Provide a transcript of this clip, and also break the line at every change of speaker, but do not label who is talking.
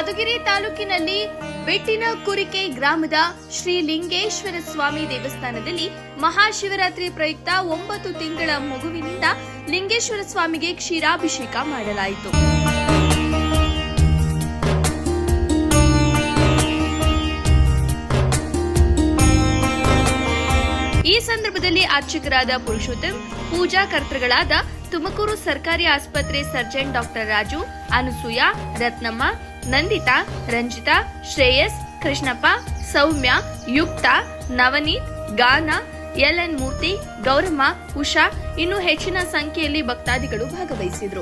ಮಧುಗಿರಿ ತಾಲೂಕಿನಲ್ಲಿ ಬೆಟ್ಟಿನಕುರಿಕೆ ಗ್ರಾಮದ ಶ್ರೀ ಲಿಂಗೇಶ್ವರ ಸ್ವಾಮಿ ದೇವಸ್ಥಾನದಲ್ಲಿ ಮಹಾಶಿವರಾತ್ರಿ ಪ್ರಯುಕ್ತ 9 ತಿಂಗಳ ಮಗುವಿನಿಂದ ಲಿಂಗೇಶ್ವರ ಸ್ವಾಮಿಗೆ ಕ್ಷೀರಾಭಿಷೇಕ ಮಾಡಲಾಯಿತು. ಈ ಸಂದರ್ಭದಲ್ಲಿ ಅರ್ಚಕರಾದ ಪುರುಷೋತ್ತಮ್, ಪೂಜಾ ಕರ್ತೃಗಳಾದ ತುಮಕೂರು ಸರ್ಕಾರಿ ಆಸ್ಪತ್ರೆ ಸರ್ಜನ್ ಡಾಕ್ಟರ್ ರಾಜು, ಅನುಸೂಯ, ರತ್ನಮ್ಮ, ನಂದಿತಾ, ರಂಜಿತಾ, ಶ್ರೇಯಸ್, ಕೃಷ್ಣಪ್ಪ, ಸೌಮ್ಯ, ಯುಕ್ತ, ನವನೀತ್, ಗಾನ, ಎಲ್ಎನ್ ಮೂರ್ತಿ, ಗೌರಮ್ಮ, ಉಷಾ ಇನ್ನು ಹೆಚ್ಚಿನ ಸಂಖ್ಯೆಯಲ್ಲಿ ಭಕ್ತಾದಿಗಳು ಭಾಗವಹಿಸಿದರು.